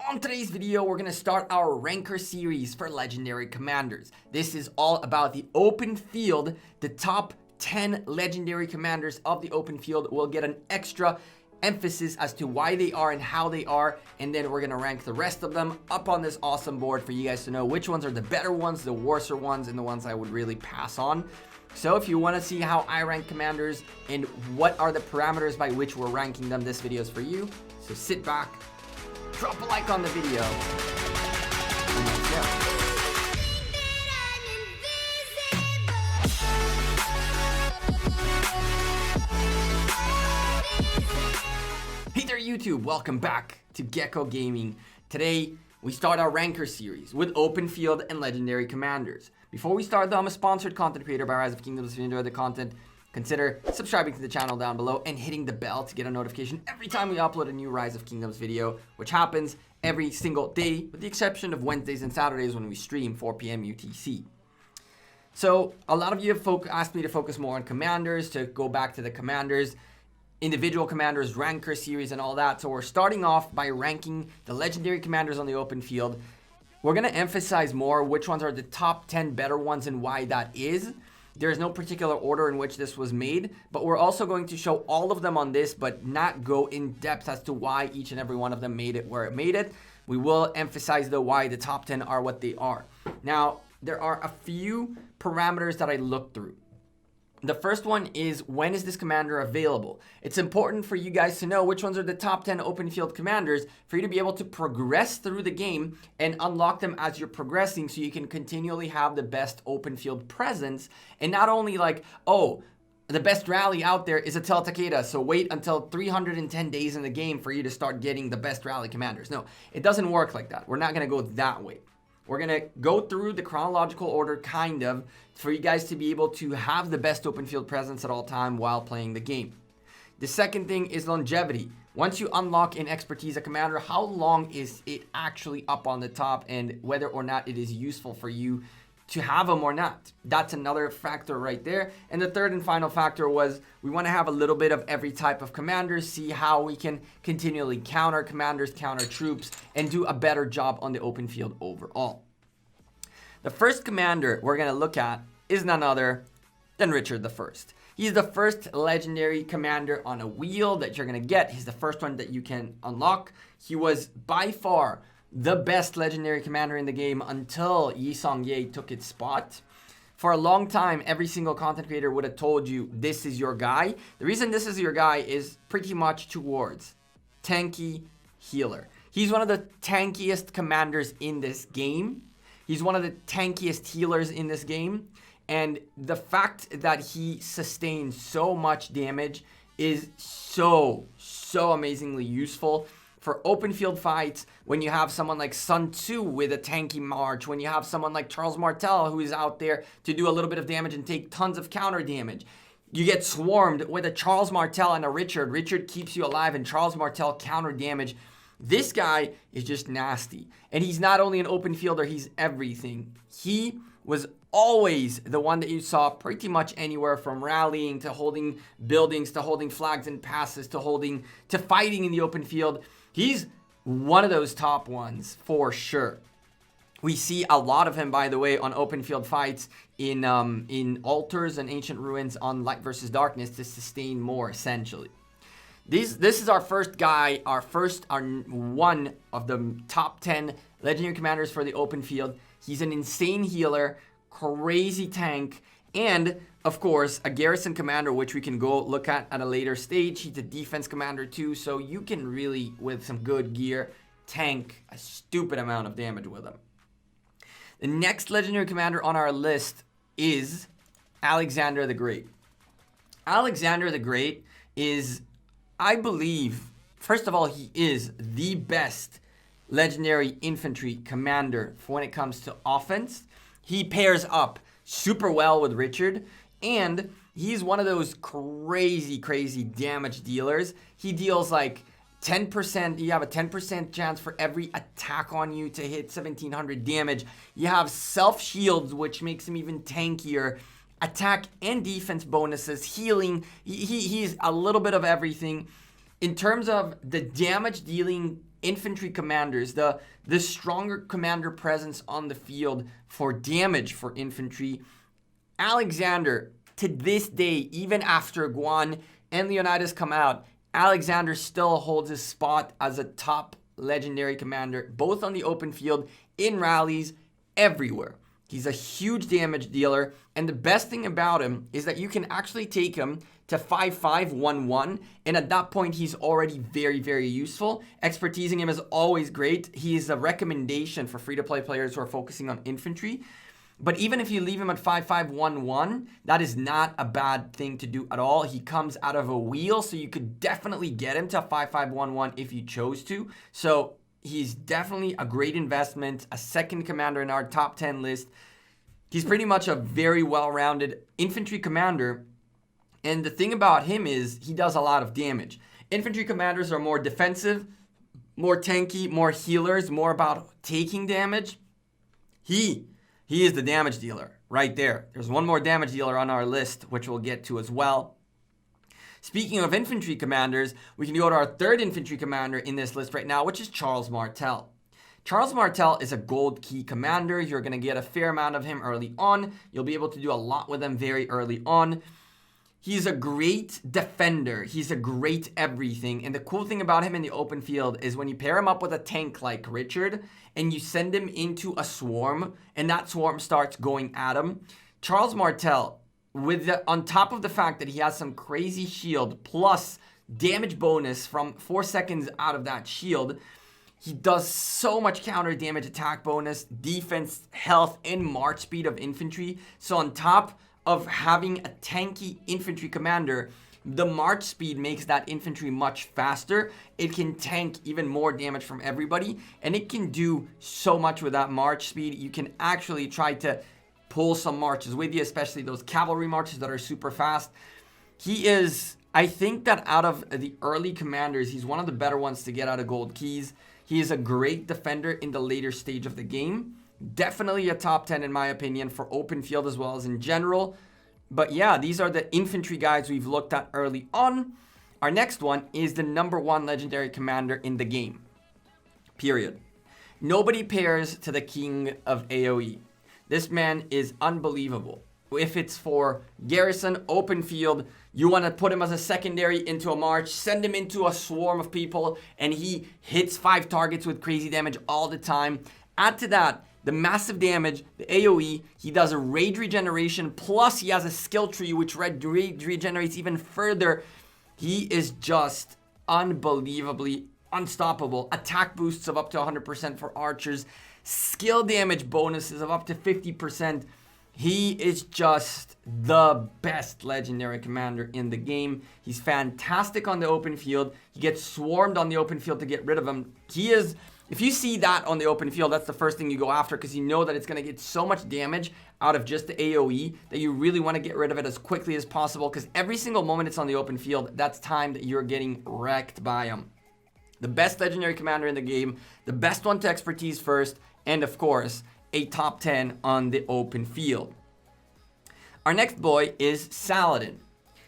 On today's video, we're going to start our ranker series for legendary commanders. This is all about the open field. The top 10 legendary commanders of the open field will get an extra emphasis as to why they are and how they are, and then we're going to rank the rest of them up on this awesome board for you guys to know which ones are the better ones, the worser ones, and the ones I would really pass on. So if you want to see how I rank commanders and what are the parameters by which we're ranking them, this video is for you. So sit back, drop a like on the video, and let's go. Hey there YouTube, welcome back to Gekko Gaming. Today we start our ranker series with open field and legendary commanders. Before we start though, I'm a sponsored content creator by Rise of Kingdoms. If you enjoy the content, consider subscribing to the channel down below and hitting the bell to get a notification every time we upload a new Rise of Kingdoms video, which happens every single day with the exception of Wednesdays and Saturdays when we stream 4 p.m. UTC. So a lot of you have asked me to focus more on commanders, to go back to the commanders, individual commanders, ranker series and all that. So we're starting off by ranking the legendary commanders on the open field. We're going to emphasize more which ones are the top 10 better ones and why that is. There's no particular order in which this was made, but we're also going to show all of them on this, but not go in depth as to why each and every one of them made it where it made it. We will emphasize though why the top 10 are what they are. Now, there are a few parameters that I looked through. The first one is, when is this commander available? It's important for you guys to know which ones are the top 10 open field commanders for you to be able to progress through the game and unlock them as you're progressing so you can continually have the best open field presence. And not only like, oh, the best rally out there is a Takeda, so wait until 310 days in the game for you to start getting the best rally commanders. No, it doesn't work like that. We're not going to go that way. We're going to go through the chronological order kind of for you guys to be able to have the best open field presence at all time while playing the game. The second thing is longevity. Once you unlock and expertise a commander, how long is it actually up on the top and whether or not it is useful for you to have them or not. That's another factor right there. And the third and final factor was we want to have a little bit of every type of commander, see how we can continually counter commanders, counter troops, and do a better job on the open field overall. The first commander we're going to look at is none other than Richard I. He's the first legendary commander on a wheel that you're going to get. He's the first one that you can unlock. He was by far the best legendary commander in the game until Yi Song-Ye took its spot. For a long time, every single content creator would have told you this is your guy. The reason this is your guy is pretty much two words: tanky, healer. He's one of the tankiest commanders in this game. He's one of the tankiest healers in this game. And the fact that he sustains so much damage is so amazingly useful for open field fights. When you have someone like Sun Tzu with a tanky march, when you have someone like Charles Martel who is out there to do a little bit of damage and take tons of counter damage. You get swarmed with a Charles Martel and a Richard. Richard keeps you alive and Charles Martel counter damage. This guy is just nasty. And he's not only an open fielder, he's everything. He was always the one that you saw pretty much anywhere, from rallying to holding buildings to holding flags and passes to fighting in the open field. He's one of those top ones for sure. We see a lot of him, by the way, on open field fights in altars and ancient ruins on light versus darkness to sustain more, essentially. This is our first guy, our one of the top 10 legendary commanders for the open field. He's an insane healer, crazy tank, and of course a garrison commander, which we can go look at a later stage. He's a defense commander too, so you can really, with some good gear, tank a stupid amount of damage with him. The next legendary commander on our list is Alexander the Great. Alexander the Great is, I believe, first of all, he is the best legendary infantry commander for when it comes to offense. He pairs up super well with Richard, and he's one of those crazy damage dealers. He deals like 10%, you have a 10% chance for every attack on you to hit 1700 damage. You have self shields, which makes him even tankier. Attack and defense bonuses, healing. He's a little bit of everything. In terms of the damage dealing infantry commanders, the stronger commander presence on the field for damage for infantry, Alexander, to this day, even after Guan and Leonidas come out, Alexander still holds his spot as a top legendary commander, both on the open field, in rallies, everywhere. He's a huge damage dealer, and the best thing about him is that you can actually take him to 5-5-1-1, and at that point, he's already very, very useful. Expertising him is always great. He is a recommendation for free-to-play players who are focusing on infantry. But even if you leave him at 5-5-1-1, that is not a bad thing to do at all. He comes out of a wheel, so you could definitely get him to 5-5-1-1 if you chose to. So he's definitely a great investment, a second commander in our top 10 list. He's pretty much a very well-rounded infantry commander. And the thing about him is he does a lot of damage. Infantry commanders are more defensive, more tanky, more healers, more about taking damage. He is the damage dealer right there. There's one more damage dealer on our list, which we'll get to as well. Speaking of infantry commanders, we can go to our third infantry commander in this list right now, which is Charles Martel. Charles Martel is a gold key commander. You're going to get a fair amount of him early on. You'll be able to do a lot with him very early on. He's a great defender. He's a great everything. And the cool thing about him in the open field is when you pair him up with a tank like Richard and you send him into a swarm and that swarm starts going at him, Charles Martel, on top of the fact that he has some crazy shield plus damage bonus from 4 seconds out of that shield, he does so much counter damage, attack bonus, defense, health, and march speed of infantry. So on top of having a tanky infantry commander, the march speed makes that infantry much faster. It can tank even more damage from everybody, and it can do so much with that march speed. You can actually try to pull some marches with you, especially those cavalry marches that are super fast. He is, I think that out of the early commanders, he's one of the better ones to get out of gold keys. He is a great defender in the later stage of the game. Definitely a top 10 in my opinion for open field as well as in general. But yeah, these are the infantry guys we've looked at early on. Our next one is the number 1 legendary commander in the game. Period. Nobody pairs to the king of AoE. This man is unbelievable. If it's for garrison, open field, you want to put him as a secondary into a march, send him into a swarm of people, and he hits 5 targets with crazy damage all the time. Add to that the massive damage, the AoE, he does a rage regeneration, plus he has a skill tree which rage regenerates even further. He is just unbelievably unstoppable. Attack boosts of up to 100% for archers, skill damage bonuses of up to 50%. He is just the best legendary commander in the game. He's fantastic on the open field. He gets swarmed on the open field to get rid of him. If you see that on the open field, that's the first thing you go after because you know that it's going to get so much damage out of just the AoE that you really want to get rid of it as quickly as possible because every single moment it's on the open field, that's time that you're getting wrecked by him. The best legendary commander in the game, the best one to expertise first, and of course, a top 10 on the open field. Our next boy is Saladin.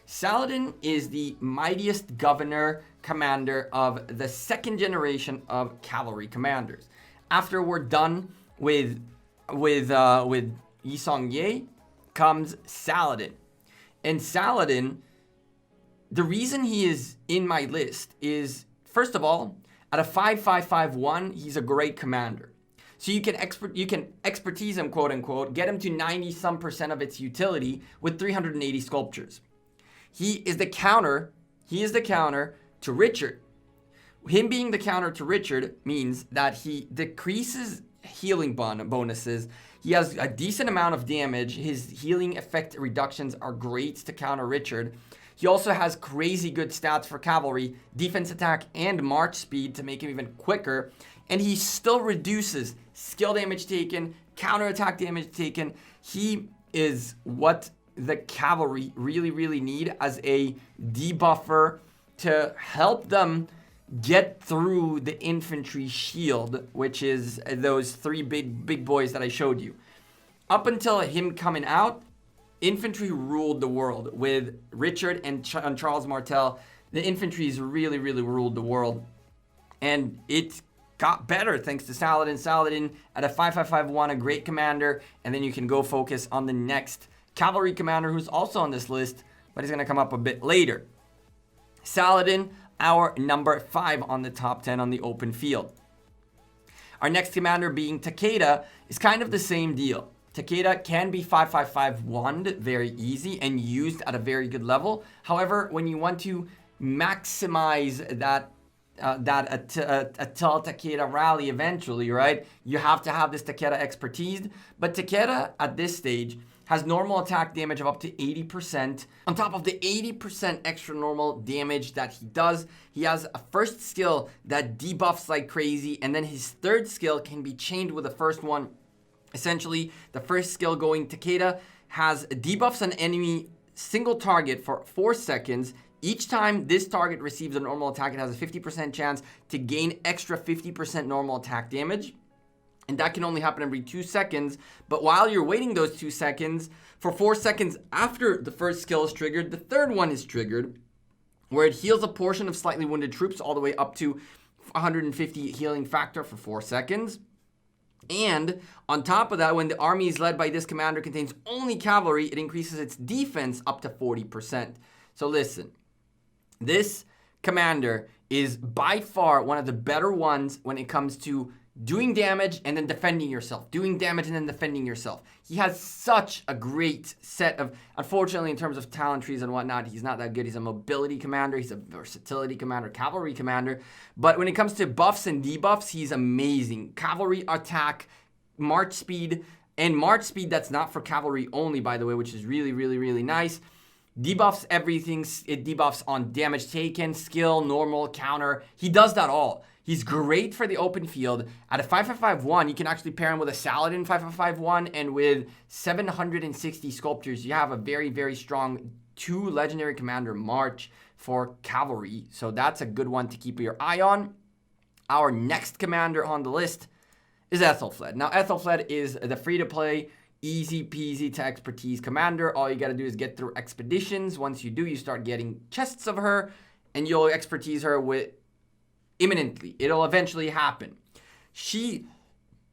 Saladin is the mightiest governor commander of the second generation of cavalry commanders. After we're done with Yi Song-ye comes Saladin. And Saladin, the reason he is in my list is, first of all, at a 5-5-5-1, he's a great commander. So you can expertise him, quote unquote, get him to 90% of its utility with 380 sculptures. He is the counter to Richard. Him being the counter to Richard means that he decreases healing bonuses. He has a decent amount of damage. His healing effect reductions are great to counter Richard. He also has crazy good stats for cavalry, defense attack, and march speed to make him even quicker. And he still reduces skill damage taken, counterattack damage taken. He is what the cavalry really, really need as a debuffer to help them get through the infantry shield, which is those 3 big boys that I showed you. Up until him coming out, infantry ruled the world with Richard and Charles Martel. The infantry's really, really ruled the world. And it got better thanks to Saladin. Saladin at a 5551, a great commander, and then you can go focus on the next cavalry commander who's also on this list, but he's going to come up a bit later. Saladin, our number 5 on the top 10 on the open field. Our next commander being Takeda is kind of the same deal. Takeda can be 5551 very easy and used at a very good level. However, when you want to maximize that Atel Takeda rally eventually, right, you have to have this Takeda expertise. But Takeda at this stage has normal attack damage of up to 80%. On top of the 80% extra normal damage that he does, he has a first skill that debuffs like crazy, and then his third skill can be chained with the first one. Essentially, the first skill going Takeda has debuffs an enemy single target for 4 seconds. Each time this target receives a normal attack, it has a 50% chance to gain extra 50% normal attack damage. And that can only happen every 2 seconds. But while you're waiting those 2 seconds, for 4 seconds after the first skill is triggered, the third one is triggered, where it heals a portion of slightly wounded troops all the way up to 150 healing factor for 4 seconds. And on top of that, when the army is led by this commander contains only cavalry, it increases its defense up to 40%. So listen, this commander is by far one of the better ones when it comes to doing damage and then defending yourself. Doing damage and then defending yourself. He has such a great set of, unfortunately in terms of talent trees and whatnot, he's not that good. He's a mobility commander, he's a versatility commander, cavalry commander. But when it comes to buffs and debuffs, he's amazing. Cavalry attack, march speed, and march speed that's not for cavalry only, by the way, which is really, really, really nice. Debuffs everything. It debuffs on damage taken, skill, normal, counter. He does that all. He's great for the open field. At a 5551, you can actually pair him with a Saladin 5551, and with 760 sculptures, you have a very, very strong 2 legendary commander march for cavalry. So that's a good one to keep your eye on. Our next commander on the list is Ethelfled. Now, Ethelfled is the free-to-play, easy peasy to expertise commander. All you got to do is get through expeditions. Once you do, you start getting chests of her, and you'll expertise her with imminently. It'll eventually happen. She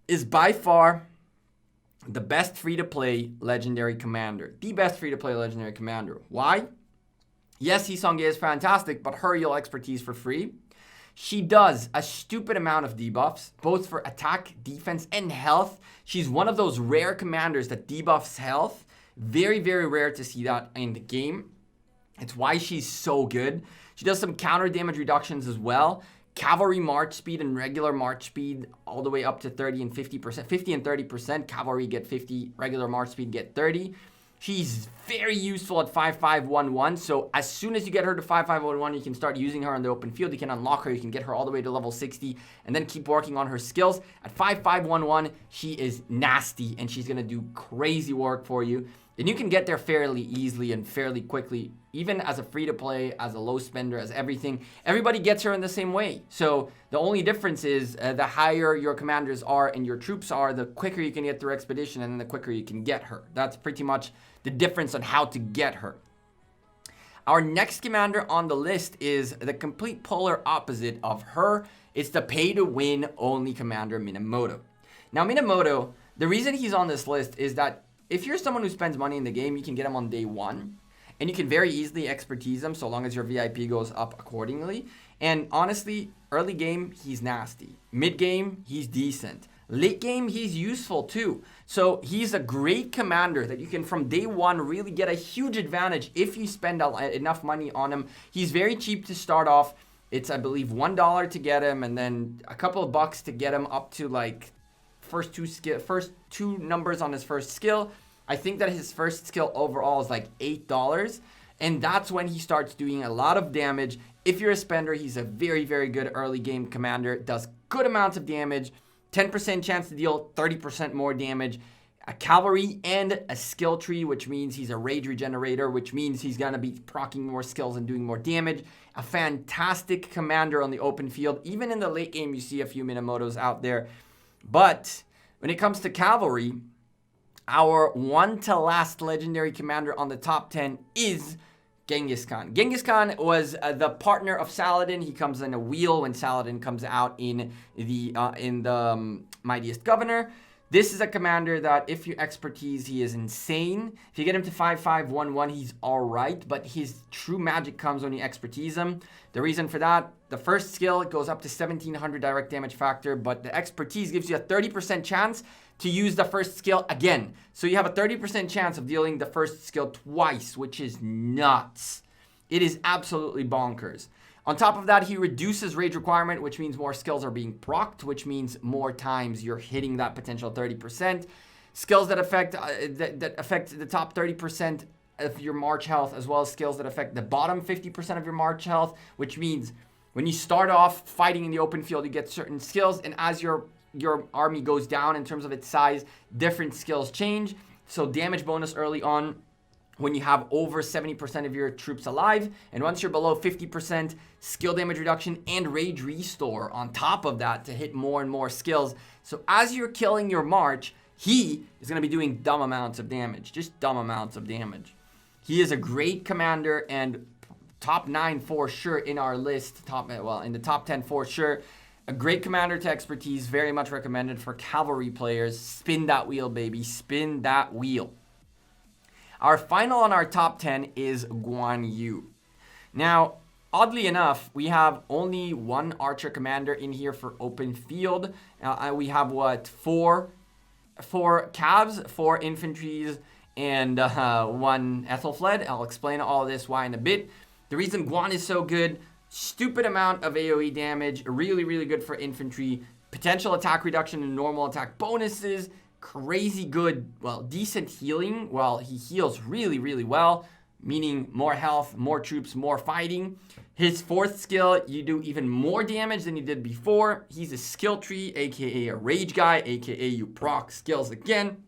is by far the best free-to-play legendary commander. The best free-to-play legendary commander. Why? Yes, Hisonge is fantastic, but her you'll expertise for free. She does a stupid amount of debuffs, both for attack, defense, and health. She's one of those rare commanders that debuffs health. Very, very rare to see that in the game. It's why she's so good. She does some counter damage reductions as well. Cavalry march speed and regular march speed all the way up to 30 and 50%. 50 and 30%. Cavalry get 50, regular march speed get 30. She's very useful at 5511. So as soon as you get her to 5511, you can start using her in the open field. You can unlock her. You can get her all the way to level 60 and then keep working on her skills. At 5511, she is nasty and she's going to do crazy work for you. And you can get there fairly easily and fairly quickly, even as a free-to-play, as a low spender, as everything. Everybody gets her in the same way. So the only difference is the higher your commanders are and your troops are, the quicker you can get through expedition and then the quicker you can get her. That's pretty much the difference on how to get her. Our next commander on the list is the complete polar opposite of her. It's the pay-to-win only commander, Minamoto. Now, Minamoto, the reason he's on this list is that if you're someone who spends money in the game, you can get him on day 1. And you can very easily expertise him so long as your VIP goes up accordingly. And honestly, early game, he's nasty. Mid game, he's decent. Late game, he's useful too. So he's a great commander that you can from day 1 really get a huge advantage if you spend enough money on him. He's very cheap to start off. It's, I believe, $1 to get him and then a couple of bucks to get him up to like first two numbers on his first skill. I think that his first skill overall is like $8. And that's when he starts doing a lot of damage. If you're a spender, he's a very, very good early game commander. Does good amounts of damage. 10% chance to deal 30% more damage. A cavalry and a skill tree, which means he's a rage regenerator, which means he's going to be proccing more skills and doing more damage. A fantastic commander on the open field. Even in the late game, you see a few Minamotos out there. But when it comes to cavalry, our one to last legendary commander on the top 10 is Genghis Khan. Genghis Khan was the partner of Saladin. He comes in a wheel when Saladin comes out in the Mightiest Governor. This is a commander that, if you expertise, he is insane. If you get him to 5/5/1/1, he's all right, but his true magic comes when you expertise him. The reason for that, the first skill, it goes up to 1700 direct damage factor, but the expertise gives you a 30% chance to use the first skill again. So you have a 30% chance of dealing the first skill twice, which is nuts. It is absolutely bonkers. On top of that, he reduces rage requirement, which means more skills are being procced, which means more times you're hitting that potential 30%. Skills that affect the top 30% of your March health, as well as skills that affect the bottom 50% of your March health, which means when you start off fighting in the open field, you get certain skills, and as your army goes down in terms of its size, different skills change. So damage bonus early on when you have over 70% of your troops alive, and once you're below 50%, skill damage reduction and rage restore on top of that to hit more and more skills. So as you're killing your March, he is going to be doing dumb amounts of damage, just dumb amounts of damage. He is a great commander and top 9 for sure in our list, in the top 10 for sure. A great commander to expertise, very much recommended for cavalry players. Spin that wheel, baby, spin that wheel. Our final on our top 10 is Guan Yu. Now, oddly enough, we have only one archer commander in here for open field. We have four cavs, 4 infantries, and 1 Ethelfled. I'll explain all of this why in a bit. The reason Guan is so good, stupid amount of AoE damage, really, really good for infantry, potential attack reduction and normal attack bonuses, crazy good, decent healing. He heals really, really well, meaning more health, more troops, more fighting. His 4th skill, you do even more damage than you did before. He's a skill tree, aka a rage guy, aka you proc skills again.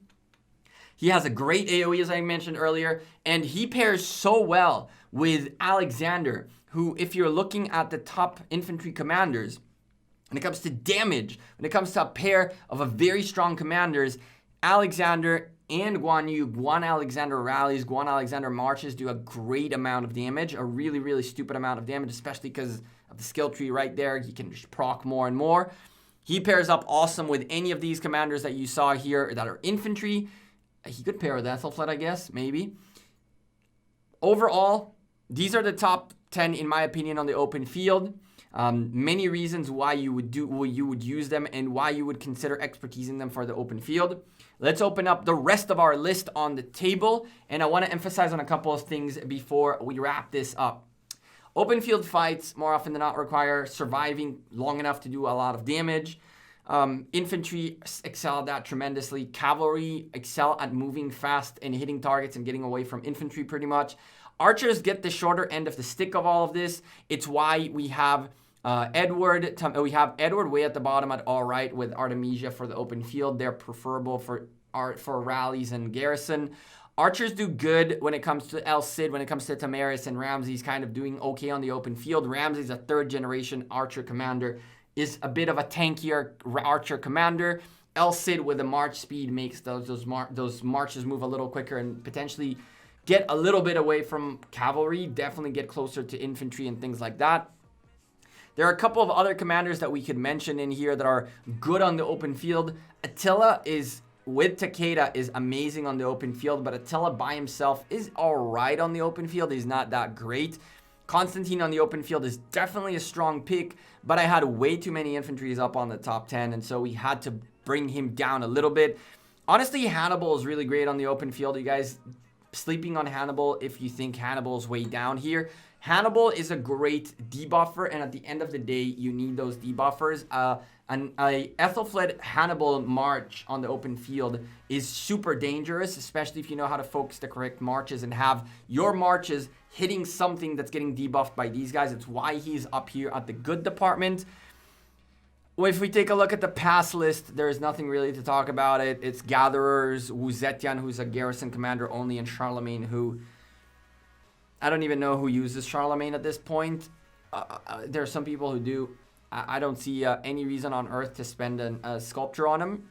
He has a great AoE, as I mentioned earlier, and he pairs so well with Alexander, who, if you're looking at the top infantry commanders, when it comes to damage, when it comes to a pair of a very strong commanders, Alexander and Guan Yu, Guan Alexander rallies, Guan Alexander marches do a great amount of damage, a really, really stupid amount of damage, especially because of the skill tree right there. He can just proc more and more. He pairs up awesome with any of these commanders that you saw here that are infantry. He could pair with Ethelfled, I guess, maybe. Overall, these are the top 10, in my opinion, on the open field. Many reasons why you would use them and why you would consider expertising them for the open field. Let's open up the rest of our list on the table, and I want to emphasize on a couple of things before we wrap this up. Open field fights more often than not require surviving long enough to do a lot of damage. Infantry excel at that tremendously. Cavalry excel at moving fast and hitting targets and getting away from infantry pretty much. Archers get the shorter end of the stick of all of this. It's why we have Edward way at the bottom at all right with Artemisia for the open field. They're preferable for rallies and garrison. Archers do good when it comes to El Cid, when it comes to Tamaris, and Ramsey's kind of doing okay on the open field. Ramsey's a 3rd generation archer commander, is a bit of a tankier archer commander. El Cid with the march speed makes those marches move a little quicker and potentially get a little bit away from cavalry, definitely get closer to infantry and things like that. There are a couple of other commanders that we could mention in here that are good on the open field. Attila with Takeda is amazing on the open field, but Attila by himself is all right on the open field. He's not that great. Constantine on the open field is definitely a strong pick, but I had way too many infantries up on the top 10, and so we had to bring him down a little bit. Honestly, Hannibal is really great on the open field. You guys sleeping on Hannibal if you think Hannibal's way down here. Hannibal is a great debuffer, and at the end of the day, you need those debuffers. An Ethelfled Hannibal march on the open field is super dangerous, especially if you know how to focus the correct marches and have your marches hitting something that's getting debuffed by these guys. It's why he's up here at the good department. If we take a look at the pass list, there's nothing really to talk about it. It's Gatherers, Wu Zetian, who's a garrison commander only, and Charlemagne, who I don't even know who uses Charlemagne at this point. There are some people who do. I don't see any reason on earth to spend a sculpture on him.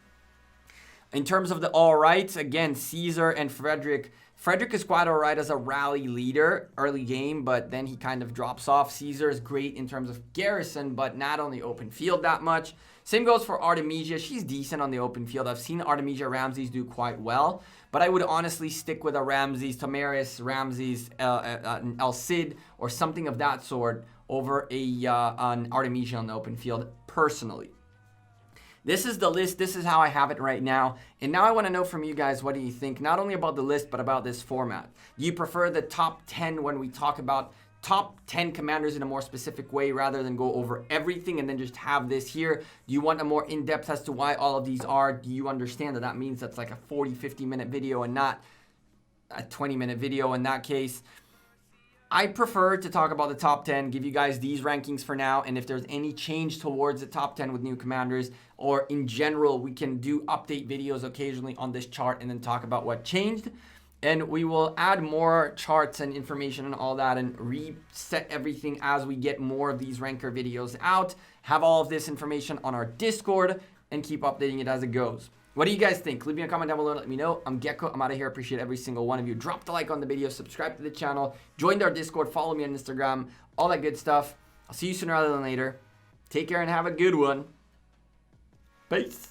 In terms of the all rights, again, Caesar and Frederick. Frederick is quite alright as a rally leader early game, but then he kind of drops off. Caesar is great in terms of garrison, but not on the open field that much. Same goes for Artemisia. She's decent on the open field. I've seen Artemisia Ramses do quite well, but I would honestly stick with a Ramses, Tamaris, Ramses, El Cid, or something of that sort over an Artemisia on the open field personally. This is the list. This is how I have it right now. And now I want to know from you guys, what do you think? Not only about the list, but about this format. Do you prefer the top 10 when we talk about top 10 commanders in a more specific way rather than go over everything and then just have this here? Do you want a more in-depth as to why all of these are? Do you understand that that means that's like a 40-50 minute video and not a 20-minute video in that case? I prefer to talk about the top 10, give you guys these rankings for now, and if there's any change towards the top 10 with new commanders, or in general, we can do update videos occasionally on this chart and then talk about what changed. And we will add more charts and information and all that and reset everything as we get more of these ranker videos out. Have all of this information on our Discord and keep updating it as it goes. What do you guys think? Leave me a comment down below and let me know. I'm Gekko. I'm out of here. Appreciate every single one of you. Drop the like on the video. Subscribe to the channel. Join our Discord. Follow me on Instagram. All that good stuff. I'll see you sooner rather than later. Take care and have a good one. Peace.